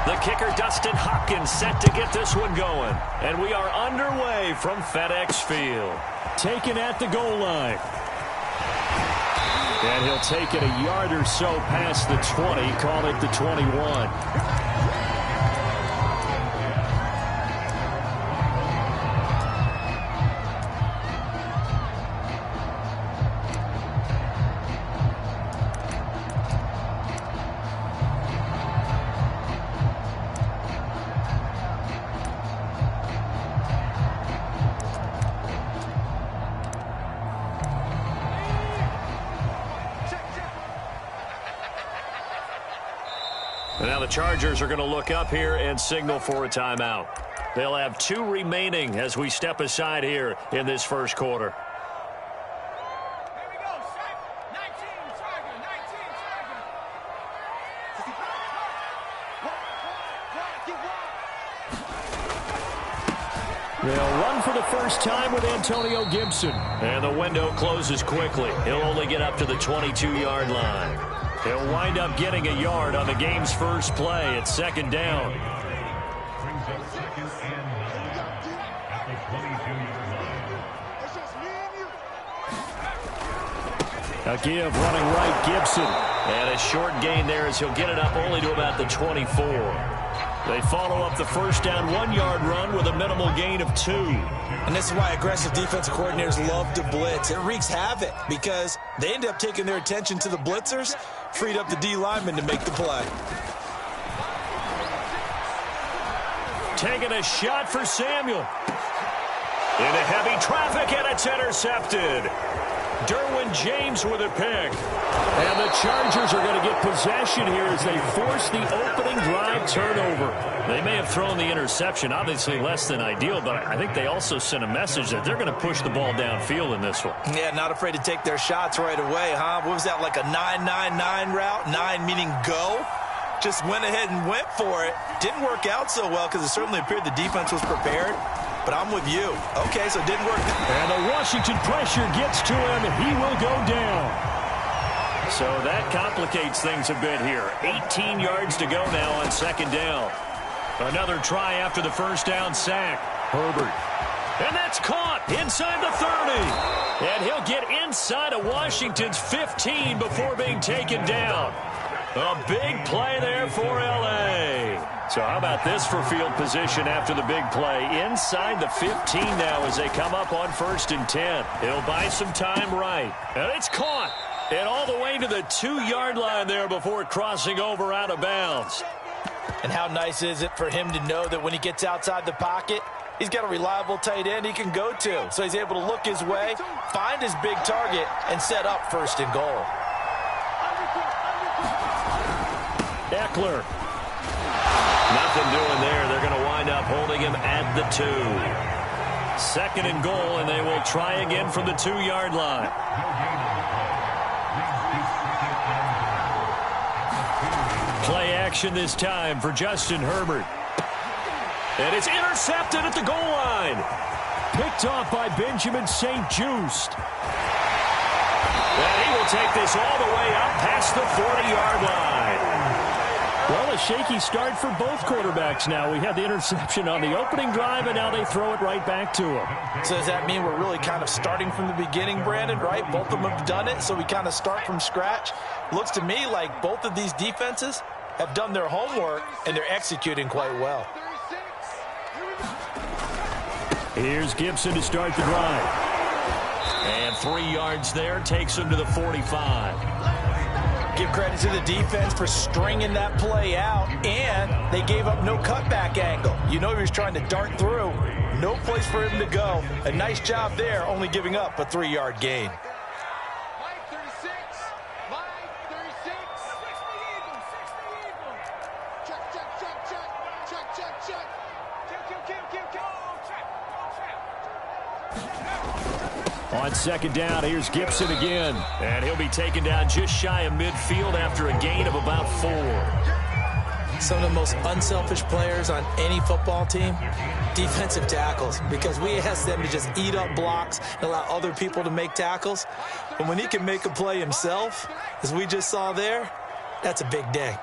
The kicker, Dustin Hopkins, set to get this one going. And we are underway from FedEx Field. Taken at the goal line. And he'll take it a yard or so past the 20, call it the 21. Now the Chargers are going to look up here and signal for a timeout. They'll have 2 remaining as we step aside here in this first quarter. They'll run for the first time with Antonio Gibson. And the window closes quickly. He'll only get up to the 22-yard line. He'll wind up getting a yard on the game's first play at second down. A give running right, Gibson. And a short gain there as he'll get it up only to about the 24. They follow up the first down 1-yard run with a minimal gain of 2. And this is why aggressive defensive coordinators love to blitz. It wreaks havoc because they end up taking their attention to the blitzers, freed up the D lineman to make the play. Taking a shot for Samuel. Into heavy traffic, and it's intercepted. Derwin James with a pick. And the Chargers are going to get possession here as they force the opening drive turnover. They may have thrown the interception, obviously less than ideal, but I think they also sent a message that they're going to push the ball downfield in this one. Yeah, not afraid to take their shots right away, huh? What was that, like a 9-9-9 route? 9 meaning go? Just went ahead and went for it. Didn't work out so well because it certainly appeared the defense was prepared. But I'm with you. Okay, so it didn't work. And the Washington pressure gets to him. He will go down. So that complicates things a bit here. 18 yards to go now on second down. Another try after the first down sack. Herbert. And that's caught inside the 30. And he'll get inside of Washington's 15 before being taken down. A big play there for L.A. So how about this for field position after the big play? Inside the 15 now as they come up on 1st and 10. He'll buy some time right. And it's caught. And all the way to the 2-yard line there before crossing over out of bounds. And how nice is it for him to know that when he gets outside the pocket, he's got a reliable tight end he can go to. So he's able to look his way, find his big target, and set up 1st and goal. Eckler. Nothing doing there. They're going to wind up holding him at the 2. 2nd and goal, and they will try again from the 2-yard line. Play action this time for Justin Herbert. And it's intercepted at the goal line. Picked off by Benjamin St-Juste. And he will take this all the way up past the 40-yard line. Well, a shaky start for both quarterbacks now. We had the interception on the opening drive, and now they throw it right back to him. So does that mean we're really kind of starting from the beginning, Brandon, right? Both of them have done it, so we kind of start from scratch. Looks to me like both of these defenses have done their homework, and they're executing quite well. Here's Gibson to start the drive. And 3 yards there takes him to the 45. Give credit to the defense for stringing that play out, and they gave up no cutback angle. You know he was trying to dart through. No place for him to go. A nice job there, only giving up a 3-yard gain. On second down, here's Gibson again. And he'll be taken down just shy of midfield after a gain of about 4. Some of the most unselfish players on any football team, defensive tackles, because we ask them to just eat up blocks and allow other people to make tackles. But when he can make a play himself, as we just saw there, that's a big day.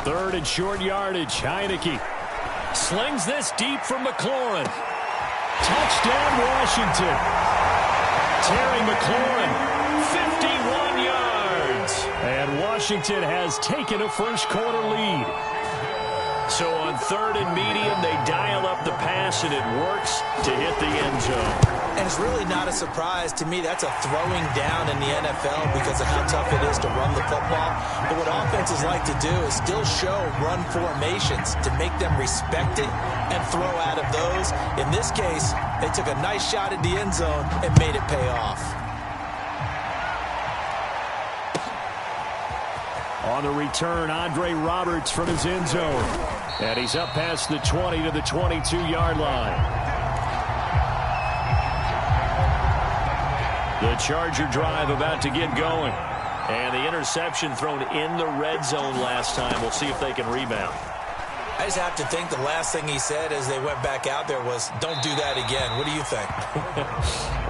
Third and short yardage. Heineke slings this deep from McLaurin. Touchdown, Washington. Terry McLaurin, 51 yards. And Washington has taken a first-quarter lead. So on third and medium, they dial up the pass, and it works to hit the end zone. And it's really not a surprise to me. That's a throwing down in the NFL because of how tough it is to run the football. But what offenses like to do is still show run formations to make them respect it and throw out of those. In this case, they took a nice shot at the end zone and made it pay off. On the return, Andre Roberts from his end zone. And he's up past the 20 to the 22-yard line. The Charger drive about to get going. And the interception thrown in the red zone last time. We'll see if they can rebound. I just have to think the last thing he said as they went back out there was, don't do that again. What do you think?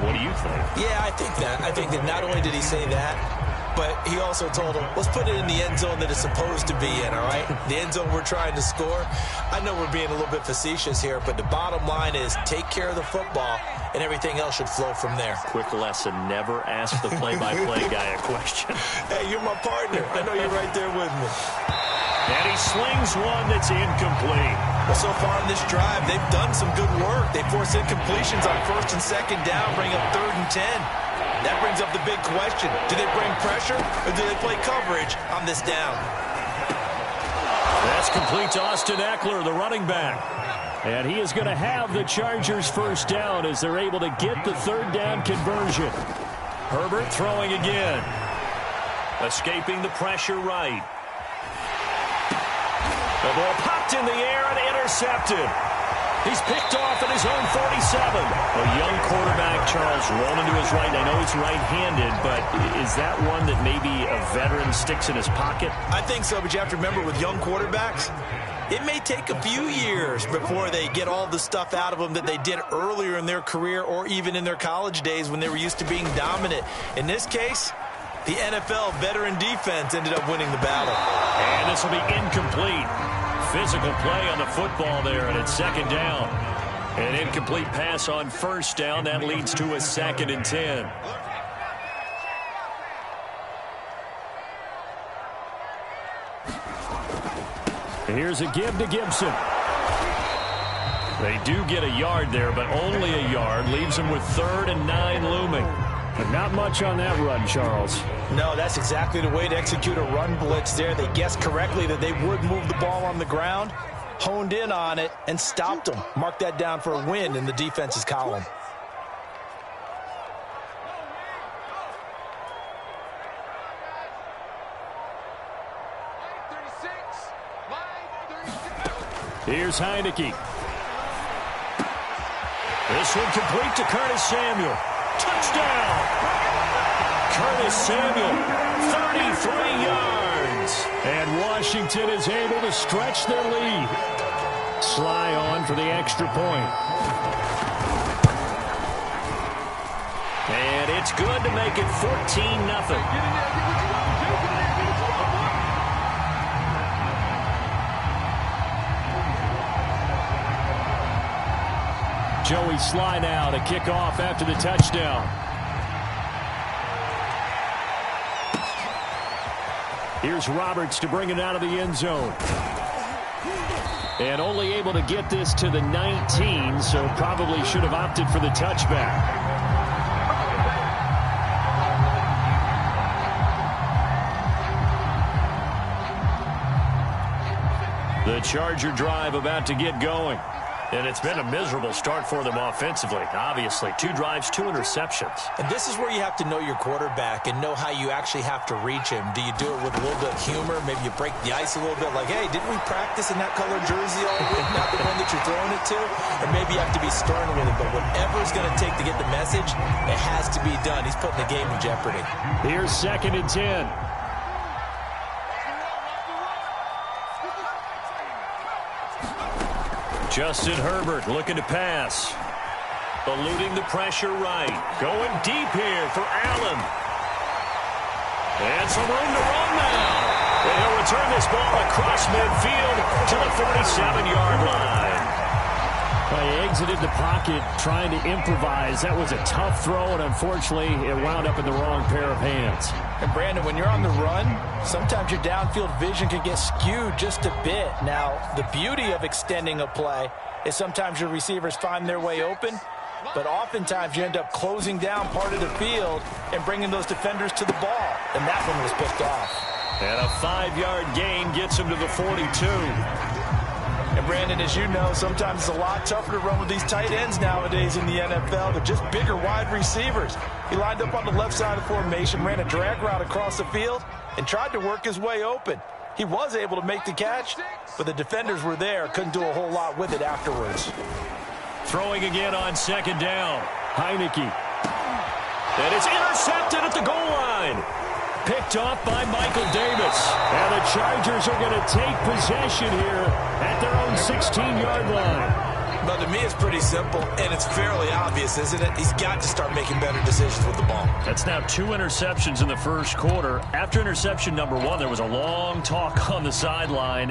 What do you think? Yeah, I think that. I think that not only did he say that, but he also told him, let's put it in the end zone that it's supposed to be in, all right? The end zone we're trying to score. I know we're being a little bit facetious here, but the bottom line is take care of the football, and everything else should flow from there. Quick lesson, never ask the play-by-play guy a question. Hey, you're my partner. I know you're right there with me. And he slings one that's incomplete. Well, so far in this drive, they've done some good work. They force incompletions on first and second down, bring up 3rd and 10. That brings up the big question. Do they bring pressure or do they play coverage on this down? That's complete to Austin Eckler, the running back. And he is going to have the Chargers first down as they're able to get the third down conversion. Herbert throwing again. Escaping the pressure right. The ball popped in the air and intercepted. He's picked off at his own 47. A young quarterback, Charles, rolling to his right. I know he's right-handed, but is that one that maybe a veteran sticks in his pocket? I think so, but you have to remember with young quarterbacks, it may take a few years before they get all the stuff out of them that they did earlier in their career or even in their college days when they were used to being dominant. In this case, the NFL veteran defense ended up winning the battle. And this will be incomplete. Physical play on the football there, and it's second down. An incomplete pass on first down. That leads to a 2nd and 10. Here's a give to Gibson. They do get a yard there, but only a yard. Leaves them with 3rd and 9 looming. But not much on that run, Charles. No, that's exactly the way to execute a run blitz there. They guessed correctly that they would move the ball on the ground, honed in on it, and stopped them. Mark that down for a win in the defense's column. Here's Heineke. This one complete to Curtis Samuel. Touchdown! Curtis Samuel, 33 yards. And Washington is able to stretch their lead. Sly on for the extra point. And it's good to make it 14-0. Joey Sly now to kick off after the touchdown. Here's Roberts to bring it out of the end zone. And only able to get this to the 19, so probably should have opted for the touchback. The Charger drive about to get going. And it's been a miserable start for them offensively. Obviously, 2 drives, 2 interceptions. And this is where you have to know your quarterback and know how you actually have to reach him. Do you do it with a little bit of humor? Maybe you break the ice a little bit like, hey, didn't we practice in that color jersey all week? Not the one that you're throwing it to? Or maybe you have to be stern with it. But whatever it's going to take to get the message, it has to be done. He's putting the game in jeopardy. Here's 2nd and 10. Justin Herbert looking to pass. Eluding the pressure right. Going deep here for Allen. And some room to run now. And he'll return this ball across midfield to the 47-yard line. He exited the pocket trying to improvise. That was a tough throw, and unfortunately, it wound up in the wrong pair of hands. And, Brandon, when you're on the run, sometimes your downfield vision can get skewed just a bit. Now, the beauty of extending a play is sometimes your receivers find their way open, but oftentimes you end up closing down part of the field and bringing those defenders to the ball. And that one was picked off. And a 5-yard gain gets him to the 42. And, Brandon, as you know, sometimes it's a lot tougher to run with these tight ends nowadays in the NFL. They're just bigger wide receivers. He lined up on the left side of the formation, ran a drag route across the field, and tried to work his way open. He was able to make the catch, but the defenders were there, couldn't do a whole lot with it afterwards. Throwing again on second down. Heineke. And it's intercepted at the goal line. Picked off by Michael Davis. And the Chargers are going to take possession here at their own 16-yard line. But to me, it's pretty simple, and it's fairly obvious, isn't it? He's got to start making better decisions with the ball. That's now 2 interceptions in the first quarter. After interception number 1, there was a long talk on the sideline,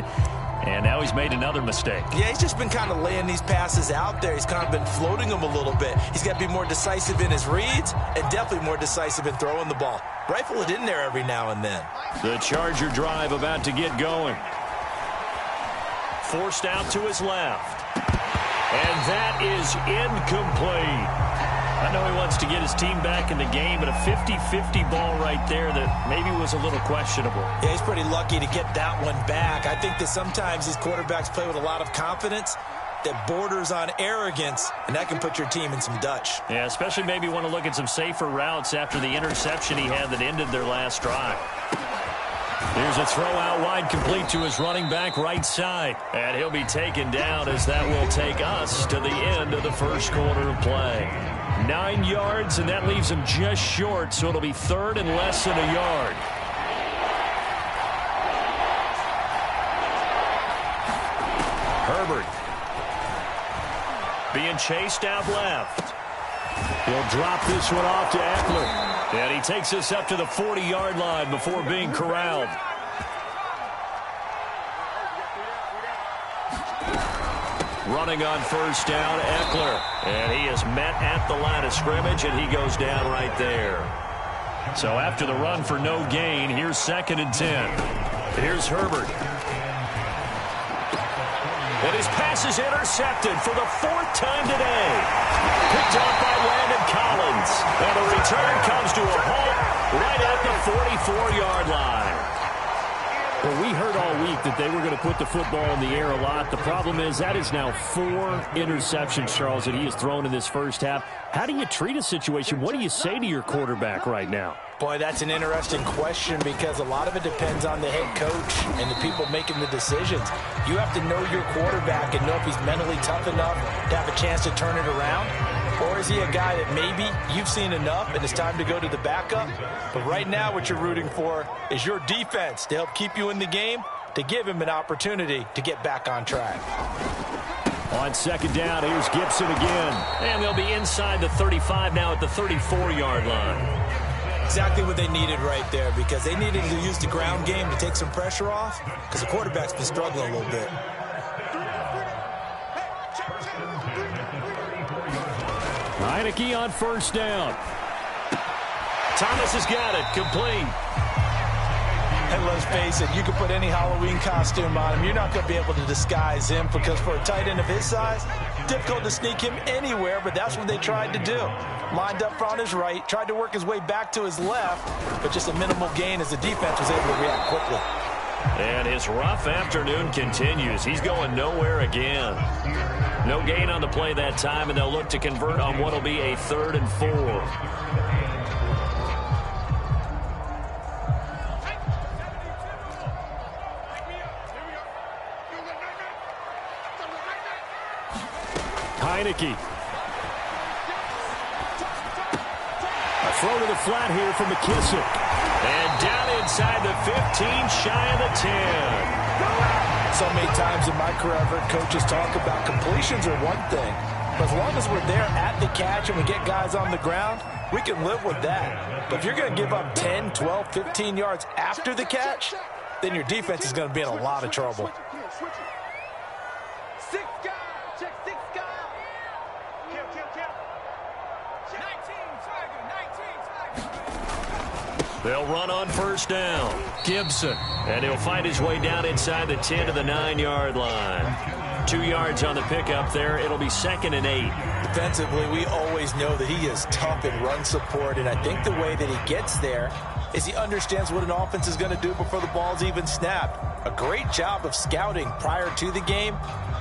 and now he's made another mistake. Yeah, he's just been kind of laying these passes out there. He's kind of been floating them a little bit. He's got to be more decisive in his reads and definitely more decisive in throwing the ball. Rifle it in there every now and then. The Charger drive about to get going. Forced out to his left. And that is incomplete. I know he wants to get his team back in the game, but a 50-50 ball right there that maybe was a little questionable. Yeah, he's pretty lucky to get that one back. I think that sometimes these quarterbacks play with a lot of confidence that borders on arrogance, and that can put your team in some Dutch. Yeah, especially maybe want to look at some safer routes after the interception he had that ended their last drive. Here's a throw out wide, complete to his running back right side. And he'll be taken down as that will take us to the end of the first quarter of play. 9 yards, and that leaves him just short, so it'll be third and less than a yard. Herbert being chased out left. He'll drop this one off to Eckler. And he takes us up to the 40-yard line before being corralled. Running on first down, Eckler. And he is met at the line of scrimmage, and he goes down right there. So after the run for no gain, here's 2nd and 10. Here's Herbert. And his pass is intercepted for the 4th time today. Picked off by Landon Collins. And the return comes to a halt right at the 44-yard line. Well, we heard all week that they were going to put the football in the air a lot. The problem is that is now 4 interceptions, Charles, that he has thrown in this first half. How do you treat a situation? What do you say to your quarterback right now? Boy, that's an interesting question because a lot of it depends on the head coach and the people making the decisions. You have to know your quarterback and know if he's mentally tough enough to have a chance to turn it around. Or is he a guy that maybe you've seen enough and it's time to go to the backup? But right now what you're rooting for is your defense to help keep you in the game, to give him an opportunity to get back on track. On 2nd down, here's Gibson again. And they'll be inside the 35 now at the 34-yard line. Exactly what they needed right there because they needed to use the ground game to take some pressure off because the quarterback's been struggling a little bit. Heineke on first down. Thomas has got it. Complete. And let's face it, you can put any Halloween costume on him. You're not going to be able to disguise him because for a tight end of his size, difficult to sneak him anywhere, but that's what they tried to do. Lined up on his right, tried to work his way back to his left, but just a minimal gain as the defense was able to react quickly. And his rough afternoon continues. He's going nowhere again. No gain on the play that time, and they'll look to convert on what will be a 3rd and 4. Heineke. A throw to the flat here for McKissick. And down inside the 15, shy of the 10. So many times in my career, I've heard coaches talk about completions are one thing. But as long as we're there at the catch and we get guys on the ground, we can live with that. But if you're going to give up 10, 12, 15 yards after the catch, then your defense is going to be in a lot of trouble. They'll run on first down. Gibson. And he'll find his way down inside the 10 to the 9-yard line. 2 yards on the pickup there. It'll be 2nd and 8. Defensively, we always know that he is tough in run support, and I think the way that he gets there is he understands what an offense is going to do before the ball's even snapped. A great job of scouting prior to the game,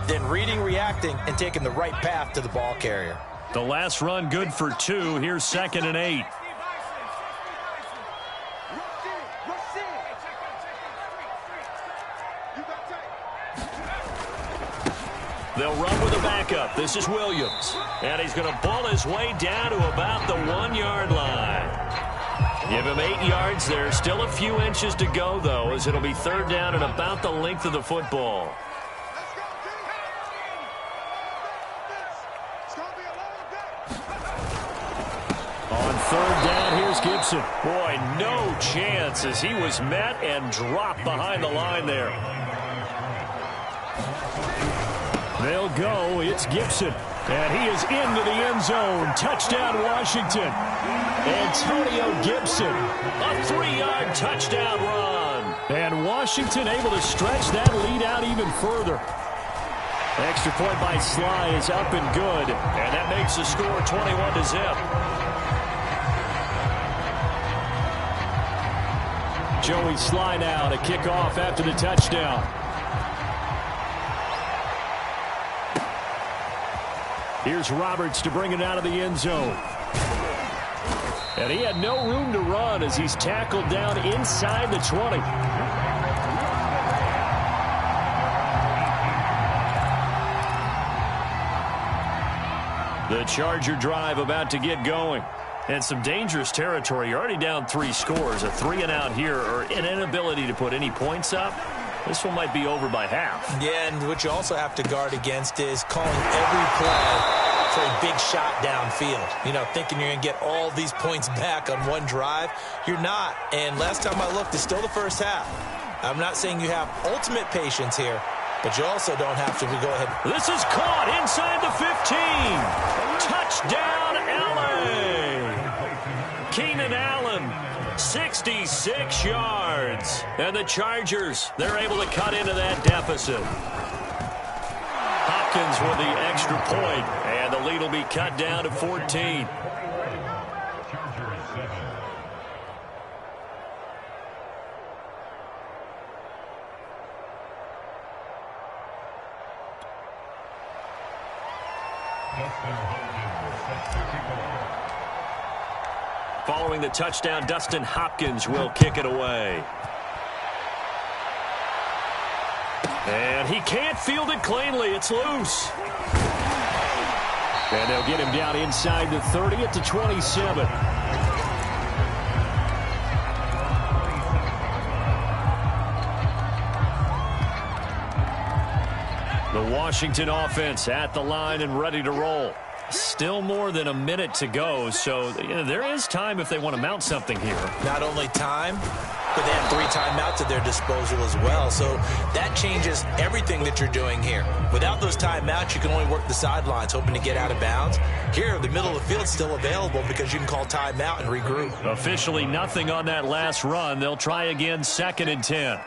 then reading, reacting, and taking the right path to the ball carrier. The last run good for 2. Here's 2nd and 8. They'll run with a backup. This is Williams. And he's going to ball his way down to about the 1-yard line. Give him 8 yards there. Still a few inches to go, though, as it'll be 3rd down and about the length of the football. On 3rd down, here's Gibson. Boy, no chance as he was met and dropped behind the line there. They'll go. It's Gibson. And he is into the end zone. Touchdown, Washington. Antonio Gibson. A 3-yard touchdown run. And Washington able to stretch that lead out even further. Extra point by Sly is up and good. And that makes the score 21-0. Joey Sly now to kick off after the touchdown. Here's Roberts to bring it out of the end zone. And he had no room to run as he's tackled down inside the 20. The Charger drive about to get going. And some dangerous territory. You're already down 3 scores. A 3-and-out here, or an inability to put any points up. This one might be over by half. Yeah, and what you also have to guard against is calling every play for a big shot downfield. You know, thinking you're going to get all these points back on one drive. You're not. And last time I looked, it's still the first half. I'm not saying you have ultimate patience here, but you also don't have to go ahead. This is caught inside the 15. Touchdown, LA. Keenan Allen, 66 yards. And the Chargers, they're able to cut into that deficit. Hopkins with the extra point, and the lead will be cut down to 14. Following the touchdown, Dustin Hopkins will kick it away. And he can't field it cleanly. It's loose. And they'll get him down inside the 30 at the 27. The Washington offense at the line and ready to roll. Still more than a minute to go, so there is time if they want to mount something here. Not only time, but they have 3 timeouts at their disposal as well, so that changes everything that you're doing here. Without those timeouts, you can only work the sidelines, hoping to get out of bounds. Here, the middle of the field is still available because you can call timeout and regroup. Officially nothing on that last run. They'll try again, 2nd and 10.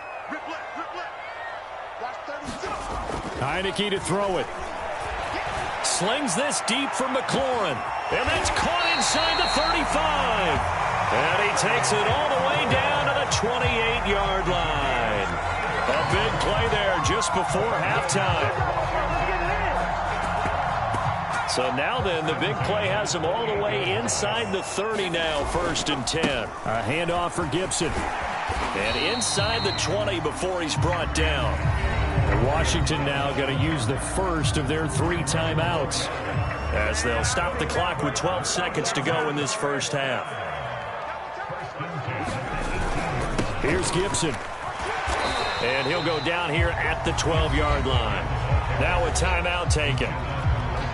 Heineke to throw it. Slings this deep for McLaurin. And that's caught inside the 35. And he takes it all the way down to the 28-yard line. A big play there just before halftime. So now then, the big play has him all the way inside the 30 now, 1st and 10. A handoff for Gibson. And inside the 20 before he's brought down. And Washington now going to use the first of their 3 timeouts as they'll stop the clock with 12 seconds to go in this first half. Here's Gibson. And he'll go down here at the 12-yard line. Now a timeout taken.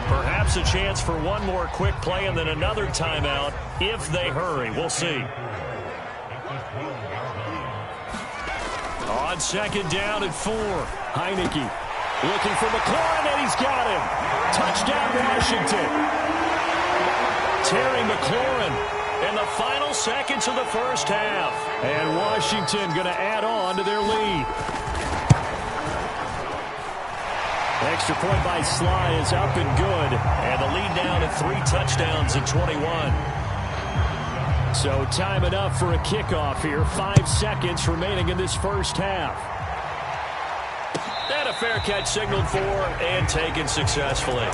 Perhaps a chance for one more quick play and then another timeout if they hurry. We'll see. On second down and 4. Heineke looking for McLaurin, and he's got him. Touchdown, Washington. Terry McLaurin in the final seconds of the first half. And Washington going to add on to their lead. Extra point by Sly is up and good. And the lead down at 3 touchdowns at 21. So time enough for a kickoff here. 5 seconds remaining in this first half. And a fair catch signaled for and taken successfully.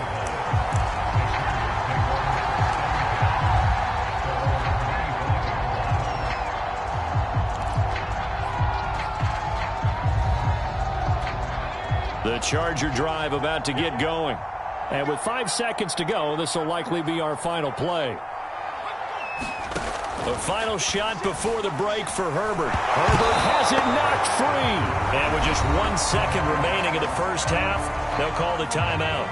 The Charger drive about to get going. And with 5 seconds to go, this will likely be our final play. The final shot before the break for Herbert. Herbert has it knocked free. And with just 1 second remaining in the first half, they'll call the timeout.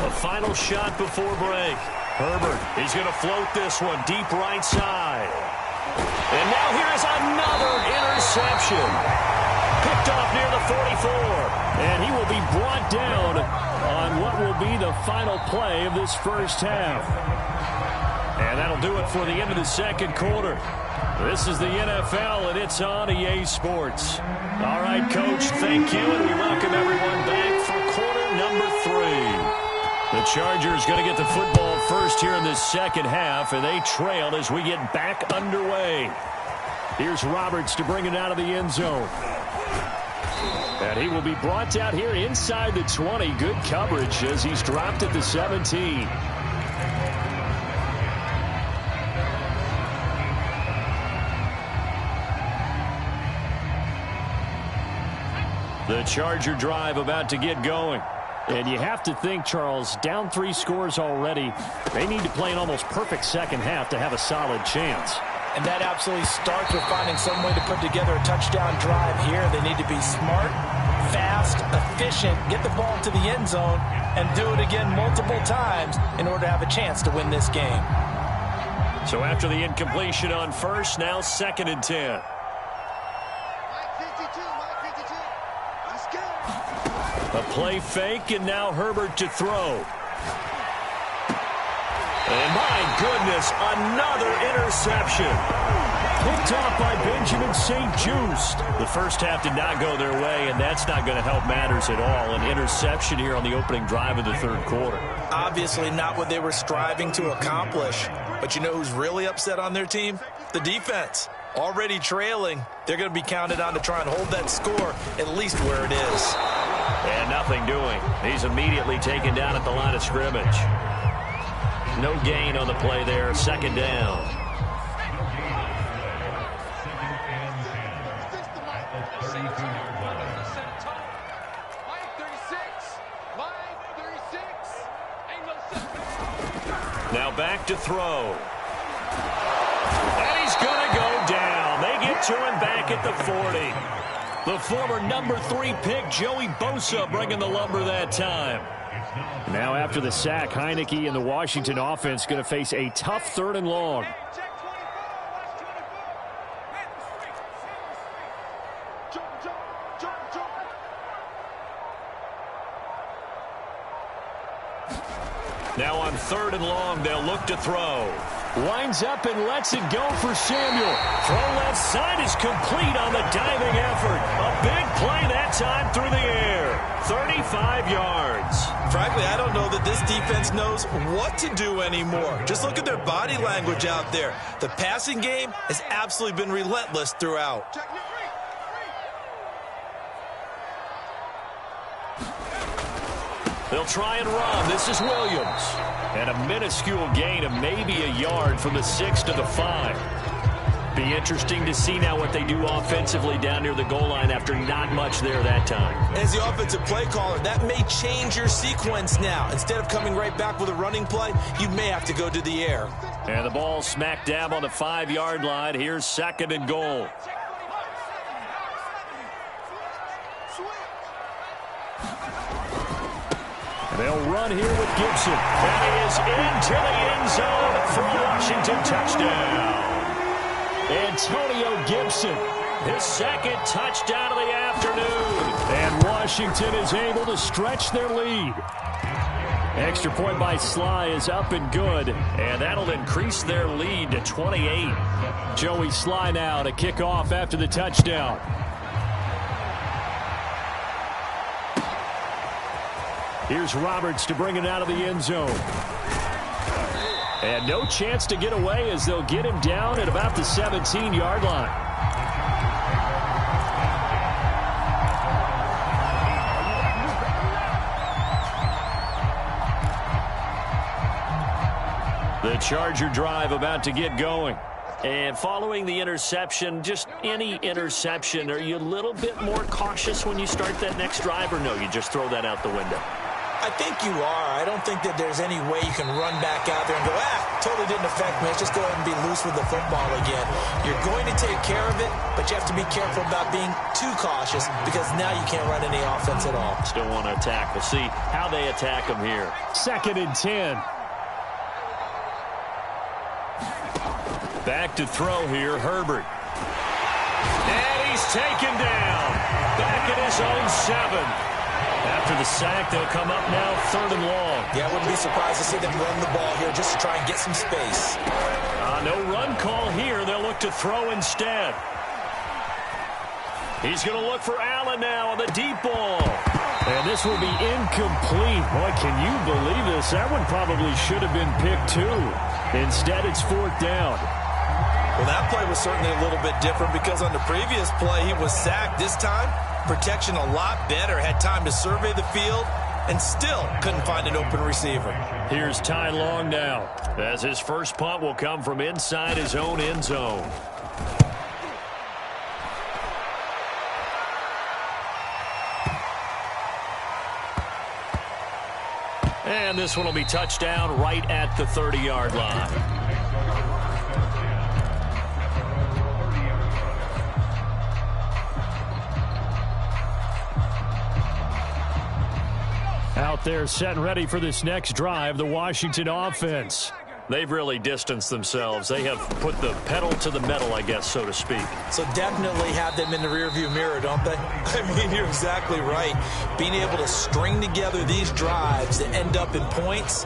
The final shot before break. Herbert, he's going to float this one deep right side. And now here's another interception. Picked off near the 44. And he will be brought down on what will be the final play of this first half. And that'll do it for the end of the second quarter. This is the NFL, and it's on EA Sports. All right, Coach, thank you, and we welcome everyone back for quarter number 3. The Chargers going to get the football first here in this second half, and they trail as we get back underway. Here's Roberts to bring it out of the end zone. And he will be brought out here inside the 20. Good coverage as he's dropped at the 17. The Charger drive about to get going. And you have to think, Charles, down 3 scores already. They need to play an almost perfect second half to have a solid chance. And that absolutely starts with finding some way to put together a touchdown drive here. They need to be smart, fast, efficient, get the ball to the end zone, and do it again multiple times in order to have a chance to win this game. So after the incompletion on first, now 2nd and 10. A play fake, and now Herbert to throw. And my goodness, another interception. Picked off by Benjamin St-Juste. The first half did not go their way, and that's not going to help matters at all. An interception here on the opening drive of the third quarter. Obviously not what they were striving to accomplish. But you know who's really upset on their team? The defense. Already trailing, they're going to be counted on to try and hold that score at least where it is. And nothing doing. He's immediately taken down at the line of scrimmage. No gain on the play there. 2nd down. Now back to throw. And he's going to go down. They get to him back at the 40. The former number 3 pick, Joey Bosa, bringing the lumber that time. Now after the sack, Heineke and the Washington offense going to face a tough 3rd and long. Now on 3rd and long, they'll look to throw. Winds up and lets it go for Samuel. Throw left side is complete on the diving effort. A big play that time through the air. 35 yards. Frankly, I don't know that this defense knows what to do anymore. Just look at their body language out there. The passing game has absolutely been relentless throughout. They'll try and run. This is Williams. And a minuscule gain of maybe a yard from the 6 to the 5. Be interesting to see now what they do offensively down near the goal line after not much there that time. As the offensive play caller, that may change your sequence now. Instead of coming right back with a running play, you may have to go to the air. And the ball smack dab on the 5-yard line. Here's 2nd and goal. They'll run here with Gibson. And he is into the end zone for a Washington touchdown. Antonio Gibson, His second touchdown of the afternoon. and Washington is able to stretch their lead. Extra point by Sly is up and good. And that'll increase their lead to 28. Joey Sly now to kick off after the touchdown. Here's Roberts to bring it out of the end zone. And no chance to get away as they'll get him down at about the 17-yard line. The Charger drive about to get going. And following the interception, just any interception, are you a little bit more cautious when you start that next drive, or no, you just throw that out the window? I think you are. I don't think that there's any way you can run back out there and go, totally didn't affect me. Let's just go ahead and be loose with the football again. You're going to take care of it, but you have to be careful about being too cautious because now you can't run any offense at all. Still want to attack. We'll see how they attack them here. 2nd and 10. Back to throw here, Herbert. And he's taken down. Back at his own 7. After the sack, they'll come up now 3rd and long. Yeah, I wouldn't be surprised to see them run the ball here just to try and get some space. No run call here. They'll look to throw instead. He's going to look for Allen now on the deep ball. And this will be incomplete. Boy, can you believe this? That one probably should have been picked too. Instead, it's 4th down. Well, that play was certainly a little bit different because on the previous play, he was sacked. This time, protection a lot better. Had time to survey the field and still couldn't find an open receiver. Here's Ty Long now, as his first punt will come from inside his own end zone. And this one will be touchdown right at the 30-yard line. Out there set and ready for this next drive, the Washington offense. They've really distanced themselves. They have put the pedal to the metal, I guess, so to speak. So definitely have them in the rearview mirror, don't they? I mean, you're exactly right. Being able to string together these drives that end up in points,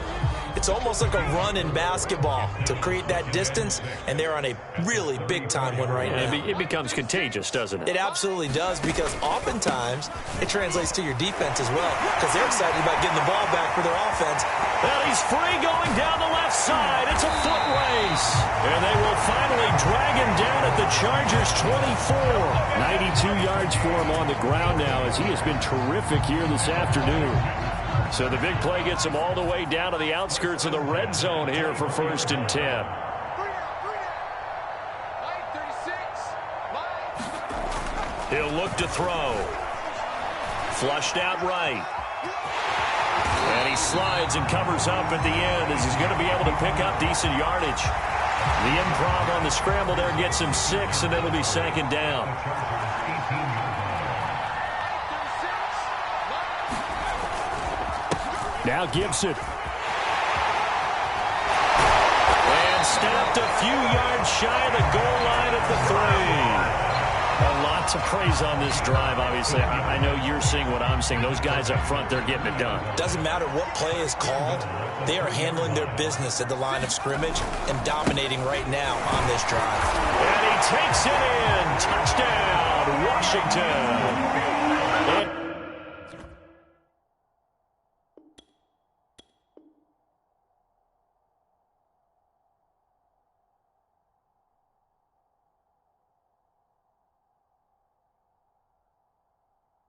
it's almost like a run in basketball to create that distance, and they're on a really big-time one right now. It becomes contagious, doesn't it? It absolutely does, because oftentimes it translates to your defense as well, because they're excited about getting the ball back for their offense. Well, he's free going down the left side. It's a foot race. And they will finally drag him down at the Chargers' 24. 92 yards for him on the ground now, as he has been terrific here this afternoon. So the big play gets him all the way down to the outskirts of the red zone here for 1st and 10. He'll look to throw. Flushed out right. And he slides and covers up at the end as he's going to be able to pick up decent yardage. The improv on the scramble there gets him 6, and it'll be 2nd down. Now Gibson. And snapped a few yards shy of the goal line at the 3. A lot to praise on this drive, obviously. I know you're seeing what I'm seeing. Those guys up front, they're getting it done. Doesn't matter what play is called. They are handling their business at the line of scrimmage and dominating right now on this drive. And he takes it in. Touchdown, Washington.